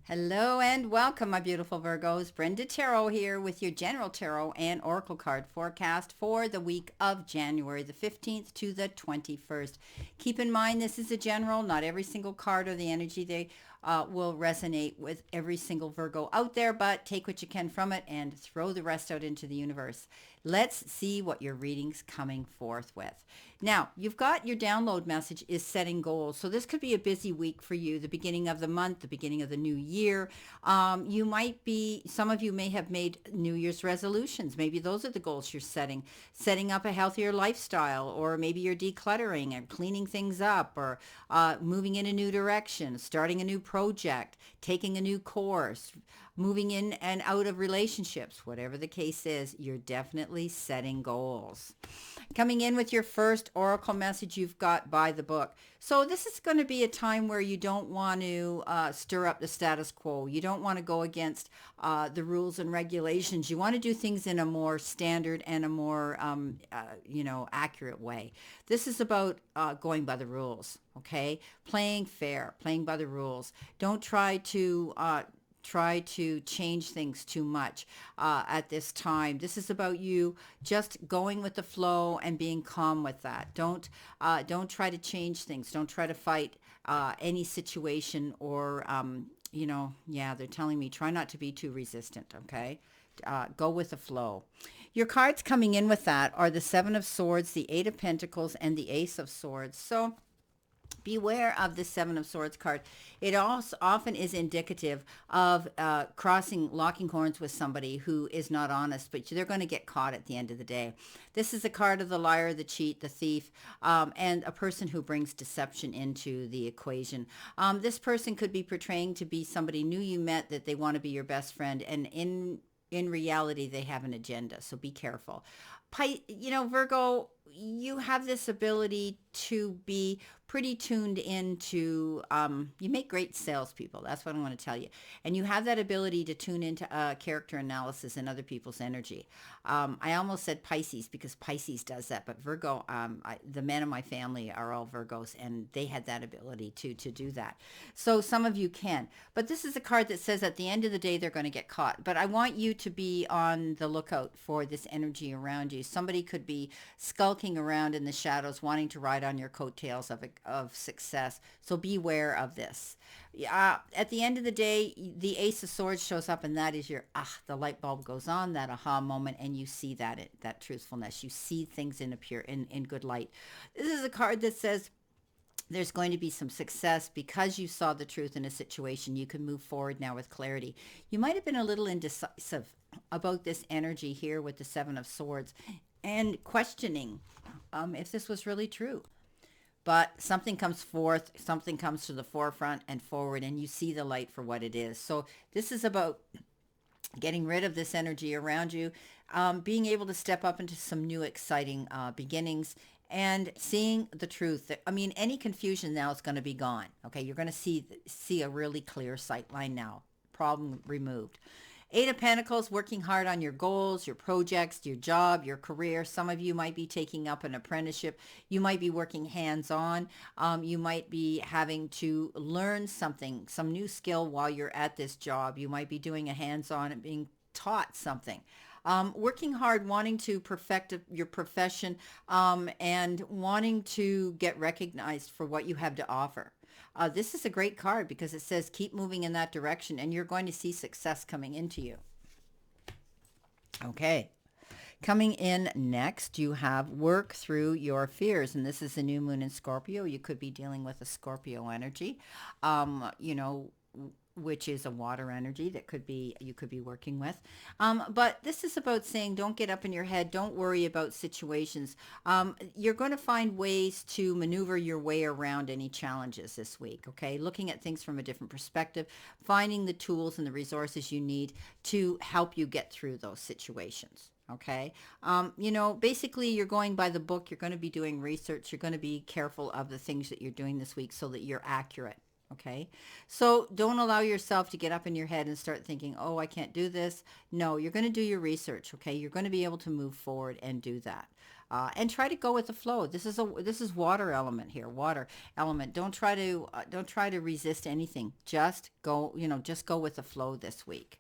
Hello and welcome, my beautiful Virgos. Brenda Taro here with your general tarot and oracle card forecast for the week of January the 15th to the 21st. Keep in mind, this is a general. Not every single card or the energy they will resonate with every single Virgo out there, but take what you can from it and throw the rest out into the universe. Let's see what your reading's coming forth with. Now, you've got your download message is setting goals. So this could be a busy week for you, the beginning of the month, the beginning of the new year. Some of you may have made New Year's resolutions. Maybe those are the goals you're setting up a healthier lifestyle, or maybe you're decluttering and cleaning things up, or moving in a new direction, starting a new project, taking a new course, moving in and out of relationships. Whatever the case is, you're definitely setting goals. Coming in with your first oracle message, you've got by the book. So this is going to be a time where you don't want to stir up the status quo. You don't want to go against the rules and regulations. You want to do things in a more standard and a more, accurate way. This is about going by the rules, okay? Playing fair, playing by the rules. Don't try to change things too much at this time. This is about you just going with the flow and being calm with that. Don't try to change things. Don't try to fight any situation or they're telling me try not to be too resistant. Okay. Go with the flow. Your cards coming in with that are the Seven of Swords, the Eight of Pentacles, and the Ace of Swords. So beware of the Seven of Swords card. It also often is indicative of locking horns with somebody who is not honest, but they're going to get caught at the end of the day. This is a card of the liar, the cheat, the thief, and a person who brings deception into the equation. This person could be portraying to be somebody new you met, that they want to be your best friend, and in reality, they have an agenda, so be careful. Virgo, you have this ability to be pretty tuned into, you make great salespeople. That's what I want to tell you. And you have that ability to tune into character analysis and other people's energy. I almost said Pisces because Pisces does that, but Virgo, the men in my family are all Virgos, and they had that ability to do that. So some of you can. But this is a card that says at the end of the day, they're going to get caught. But I want you to be on the lookout for this energy around you. Somebody could be skulking around in the shadows, wanting to ride on your coattails of success. So beware of this. At the end of the day, the Ace of Swords shows up, and that is the light bulb goes on, that aha moment, and you see that truthfulness. You see things in good light. This is a card that says there's going to be some success because you saw the truth in a situation. You can move forward now with clarity. You might have been a little indecisive about this energy here with the Seven of Swords and questioning if this was really true. But something comes forth, something comes to the forefront and forward, and you see the light for what it is. So this is about getting rid of this energy around you, being able to step up into some new exciting beginnings, and seeing the truth. I mean, any confusion now is going to be gone. Okay, you're going to see a really clear sight line now. Problem removed. Eight of Pentacles, working hard on your goals, your projects, your job, your career. Some of you might be taking up an apprenticeship. You might be working hands-on. You might be having to learn something, some new skill while you're at this job. You might be doing a hands-on and being taught something. Working hard, wanting to perfect your profession, and wanting to get recognized for what you have to offer. This is a great card because it says keep moving in that direction, and you're going to see success coming into you. Okay. Coming in next, you have work through your fears, and this is a new moon in Scorpio. You could be dealing with a Scorpio energy, which is a water energy that you could be working with. But this is about saying don't get up in your head. Don't worry about situations. You're going to find ways to maneuver your way around any challenges this week, okay? Looking at things from a different perspective, finding the tools and the resources you need to help you get through those situations. Okay. Basically you're going by the book. You're going to be doing research. You're going to be careful of the things that you're doing this week so that you're accurate. Okay. So don't allow yourself to get up in your head and start thinking, oh, I can't do this. No, you're going to do your research. Okay. You're going to be able to move forward and do that. And try to go with the flow. This is water element here. Water element. Don't try to resist anything. Just go. Just go with the flow this week.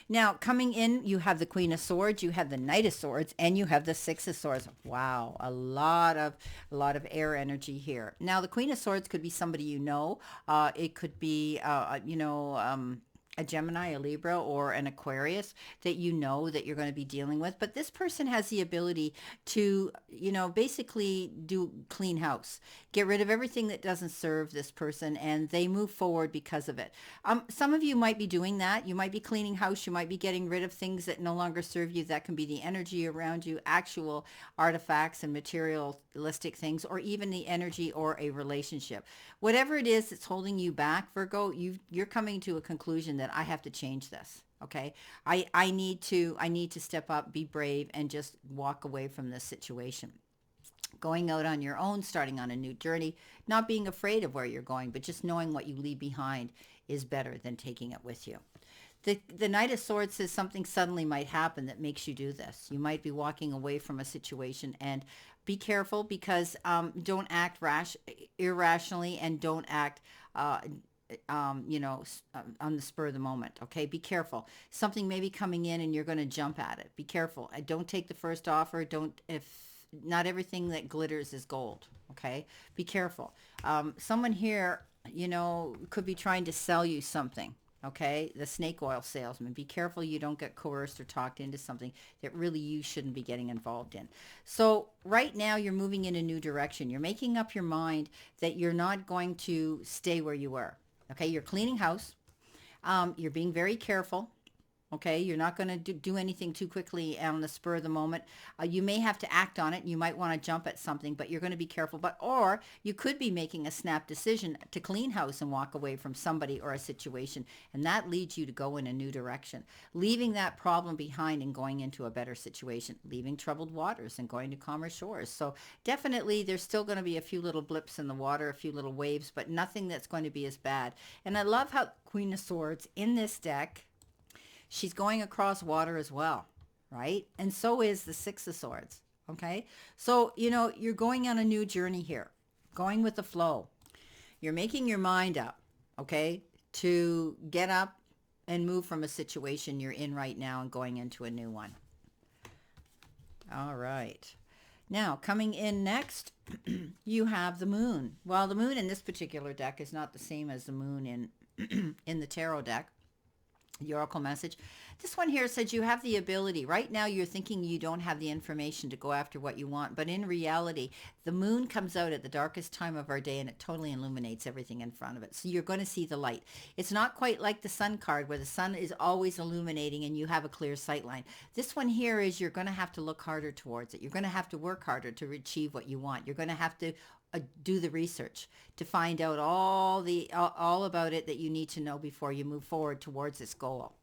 Now, coming in, you have the Queen of Swords, you have the Knight of Swords, and you have the Six of Swords. Wow, a lot of air energy here. Now, the Queen of Swords could be somebody you know. It could be, a Gemini, a Libra, or an Aquarius that you know that you're going to be dealing with. But this person has the ability to, basically do clean house, get rid of everything that doesn't serve this person, and they move forward because of it. Some of you might be doing that. You might be cleaning house. You might be getting rid of things that no longer serve you. That can be the energy around you, actual artifacts and materialistic things, or even the energy or a relationship. Whatever it is that's holding you back, Virgo, you're coming to a conclusion that I have to change this. Okay. I need to step up, be brave, and just walk away from this situation. Going out on your own, starting on a new journey, not being afraid of where you're going, but just knowing what you leave behind is better than taking it with you. The Knight of Swords says something suddenly might happen that makes you do this. You might be walking away from a situation, and be careful, because don't act irrationally, and don't act on the spur of the moment. Okay, be careful. Something may be coming in and you're going to jump at it. Be careful. Don't take the first offer. Don't if Not everything that glitters is gold. Okay, be careful. Someone here, could be trying to sell you something. Okay, the snake oil salesman. Be careful you don't get coerced or talked into something that really you shouldn't be getting involved in. So right now you're moving in a new direction. You're making up your mind that you're not going to stay where you were. Okay, you're cleaning house. You're being very careful. Okay, you're not going to do anything too quickly on the spur of the moment. You may have to act on it. You might want to jump at something, but you're going to be careful. Or you could be making a snap decision to clean house and walk away from somebody or a situation, and that leads you to go in a new direction, leaving that problem behind and going into a better situation, leaving troubled waters and going to calmer shores. So definitely there's still going to be a few little blips in the water, a few little waves, but nothing that's going to be as bad. And I love how Queen of Swords in this deck, she's going across water as well, right? And so is the Six of Swords, okay? So, you're going on a new journey here, going with the flow. You're making your mind up, okay, to get up and move from a situation you're in right now and going into a new one. All right. Now, coming in next, you have the moon. Well, the moon in this particular deck is not the same as the moon in the tarot deck. The oracle message. This one here says you have the ability. Right now you're thinking you don't have the information to go after what you want, but in reality, the moon comes out at the darkest time of our day and it totally illuminates everything in front of it. So you're going to see the light. It's not quite like the sun card where the sun is always illuminating and you have a clear sight line. This one here is you're going to have to look harder towards it. You're going to have to work harder to achieve what you want. You're going to have to do the research to find out all about it that you need to know before you move forward towards this goal.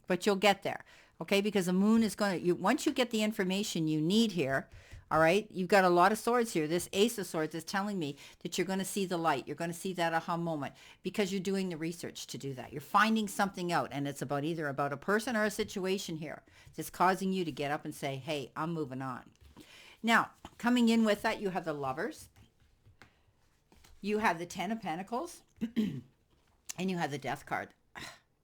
But you'll get there, okay? Because the moon is going to, once you get the information you need here, all right, you've got a lot of swords here. This Ace of Swords is telling me that you're going to see the light. You're going to see that aha moment because you're doing the research to do that. You're finding something out, and it's either about a person or a situation here that's causing you to get up and say, hey, I'm moving on. Now, coming in with that, you have the Lovers. You have the Ten of Pentacles, and you have the Death card.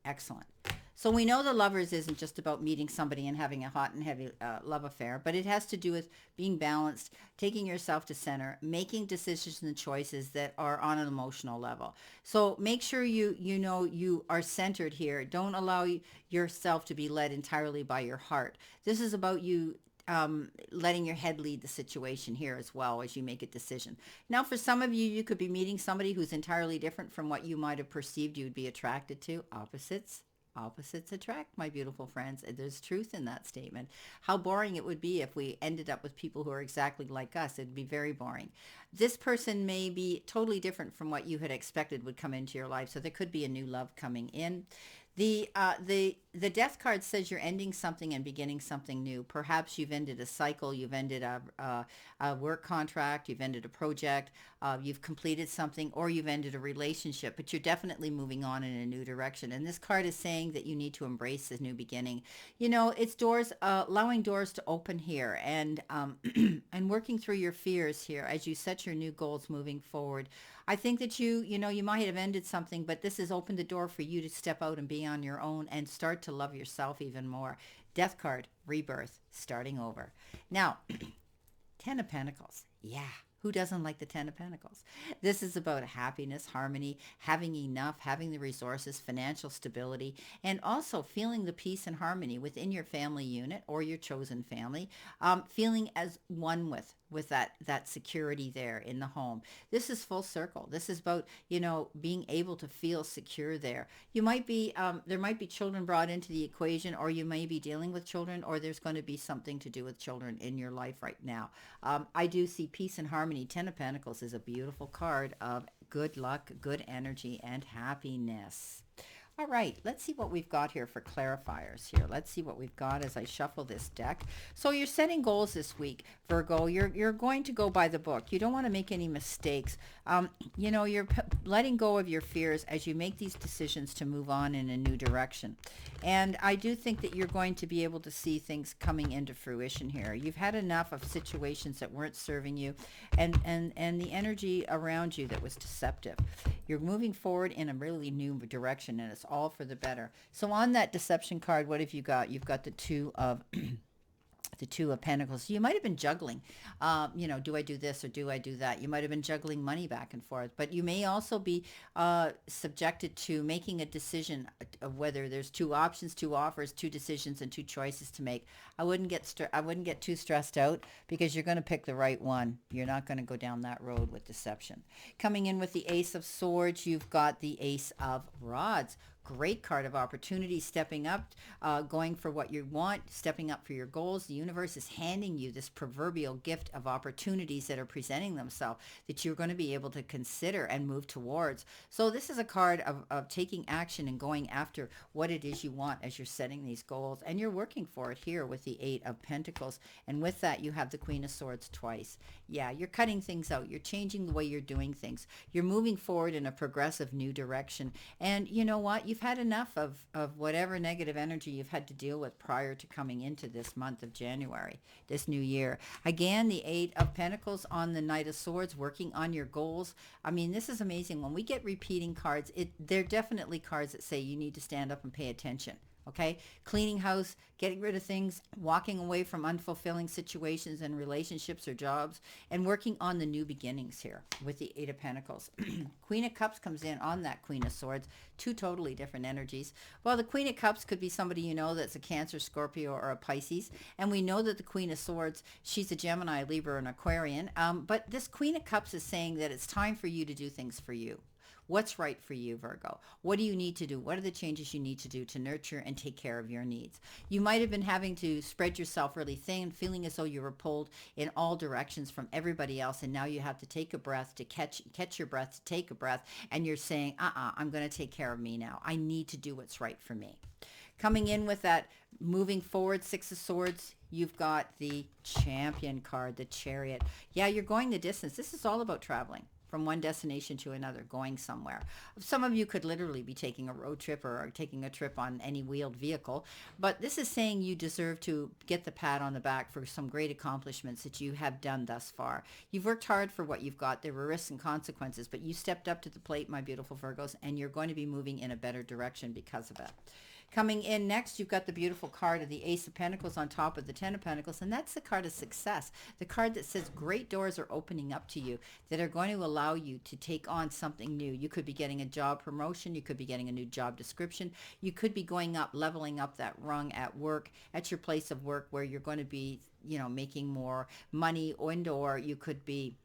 Excellent. So we know the Lovers isn't just about meeting somebody and having a hot and heavy love affair, but it has to do with being balanced, taking yourself to center, making decisions and choices that are on an emotional level. So make sure you are centered here. Don't allow yourself to be led entirely by your heart. This is about you letting your head lead the situation here as well as you make a decision. Now, for some of you, you could be meeting somebody who's entirely different from what you might have perceived you would be attracted to. Opposites attract, my beautiful friends. There's truth in that statement. How boring it would be if we ended up with people who are exactly like us. It'd be very boring. This person may be totally different from what you had expected would come into your life. So there could be a new love coming in. The death card says you're ending something and beginning something new. Perhaps you've ended a cycle, you've ended a work contract, you've ended a project, you've completed something, or you've ended a relationship. But you're definitely moving on in a new direction. And this card is saying that you need to embrace this new beginning. You know, it's doors, allowing doors to open here, and and working through your fears here as you set your new goals moving forward. I think that you know, you might have ended something, but this has opened the door for you to step out and be on your own and start to love yourself even more. Death card, rebirth, starting over. Now, Ten of Pentacles. Yeah. Who doesn't like the Ten of Pentacles? This is about happiness, harmony, having enough, having the resources, financial stability, and also feeling the peace and harmony within your family unit or your chosen family, feeling as one with that security there in the home. This is full circle. This is about, you know, being able to feel secure there. You might be there might be children brought into the equation, or you may be dealing with children, or there's going to be something to do with children in your life right now. I do see peace and harmony. Ten of Pentacles is a beautiful card of good luck, good energy, and happiness. All right, let's see what we've got here for clarifiers here. Let's see what we've got as I shuffle this deck. So you're setting goals this week, Virgo. You're going to go by the book. You don't want to make any mistakes. You know, you're letting go of your fears as you make these decisions to move on in a new direction. And I do think that you're going to be able to see things coming into fruition here. You've had enough of situations that weren't serving you, and the energy around you that was deceptive. You're moving forward in a really new direction, and it's all for the better. So on that deception card, what have you got? You've got the Two of the Two of Pentacles. You might have been juggling, you know, do I do this or do I do that? You might have been juggling money back and forth, but you may also be subjected to making a decision of whether there's two options, two offers, two decisions, and two choices to make. I wouldn't get too stressed out, because you're going to pick the right one. You're not going to go down that road with deception. Coming in with the Ace of Swords, you've got the Ace of Rods. Great card of opportunity, stepping up, going for what you want, stepping up for your goals. The universe is handing you this proverbial gift of opportunities that are presenting themselves that you're going to be able to consider and move towards. So this is a card of taking action and going after what it is you want as you're setting these goals. And you're working for it here with the Eight of Pentacles. And with that, you have the Queen of Swords twice. Yeah, you're cutting things out. You're changing the way you're doing things. You're moving forward in a progressive new direction. And you know what? You've had enough of whatever negative energy you've had to deal with prior to coming into this month of January, this new year. Again, the Eight of Pentacles on the Knight of Swords, working on your goals. I mean, this is amazing. When we get repeating cards, they're definitely cards that say you need to stand up and pay attention. Okay, cleaning house, getting rid of things, walking away from unfulfilling situations and relationships or jobs, and working on the new beginnings here with the Eight of Pentacles. Queen of Cups comes in on that Queen of Swords, two totally different energies. Well, the Queen of Cups could be somebody you know that's a Cancer, Scorpio, or a Pisces, and we know that the Queen of Swords, she's a Gemini, Libra, and Aquarian, but this Queen of Cups is saying that it's time for you to do things for you. What's right for you, Virgo? What do you need to do? What are the changes you need to do to nurture and take care of your needs? You might have been having to spread yourself really thin, feeling as though you were pulled in all directions from everybody else, and now you have to take a breath, to catch your breath, to take a breath, and you're saying, I'm going to take care of me now. I need to do what's right for me. Coming in with that moving forward, Six of Swords, you've got the Champion card, the Chariot. Yeah, you're going the distance. This is all about traveling from one destination to another, going somewhere. Some of you could literally be taking a road trip or taking a trip on any wheeled vehicle, but this is saying you deserve to get the pat on the back for some great accomplishments that you have done thus far. You've worked hard for what you've got. There were risks and consequences, but you stepped up to the plate, my beautiful Virgos, and you're going to be moving in a better direction because of it. Coming in next, you've got the beautiful card of the Ace of Pentacles on top of the Ten of Pentacles, and that's the card of success. The card that says great doors are opening up to you that are going to allow you to take on something new. You could be getting a job promotion. You could be getting a new job description. You could be going up, leveling up that rung at work, at your place of work, where you're going to be, you know, making more money, or you could be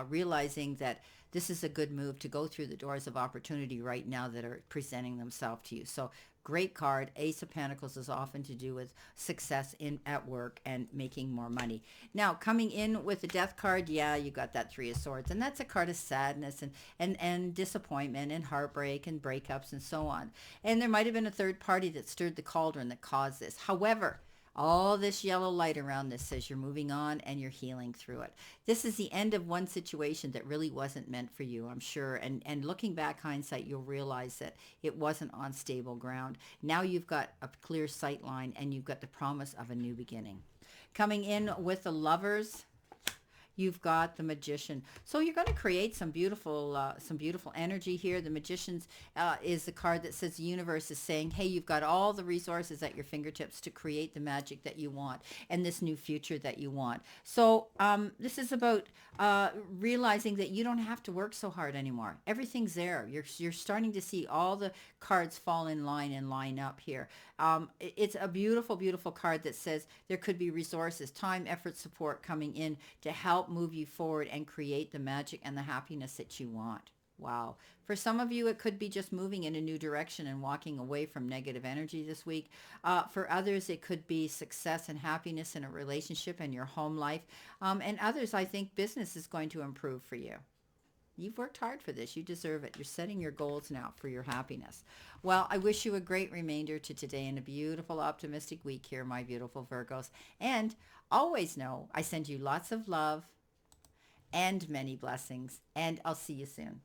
realizing that this is a good move to go through the doors of opportunity right now that are presenting themselves to you. So great card. Ace of Pentacles is often to do with success in at work and making more money. Now, coming in with the Death card, yeah, you got that Three of Swords, and that's a card of sadness and disappointment and heartbreak and breakups and so on. And there might have been a third party that stirred the cauldron that caused this. However, all this yellow light around this says you're moving on and you're healing through it. This is the end of one situation that really wasn't meant for you, I'm sure. And looking back, hindsight, you'll realize that it wasn't on stable ground. Now you've got a clear sight line and you've got the promise of a new beginning. Coming in with the Lovers, you've got the Magician. So you're going to create some beautiful energy here. The Magician's is the card that says the universe is saying, hey, you've got all the resources at your fingertips to create the magic that you want and this new future that you want. So this is about realizing that you don't have to work so hard anymore. Everything's there. You're starting to see all the cards fall in line and line up here. It's a beautiful, beautiful card that says there could be resources, time, effort, support coming in to help move you forward and create the magic and the happiness that you want. Wow. For some of you, it could be just moving in a new direction and walking away from negative energy this week. For others, it could be success and happiness in a relationship and your home life. And others, I think business is going to improve for you. You've worked hard for this. You deserve it. You're setting your goals now for your happiness. Well, I wish you a great remainder to today and a beautiful, optimistic week here, my beautiful Virgos. And always know I send you lots of love and many blessings. And I'll see you soon.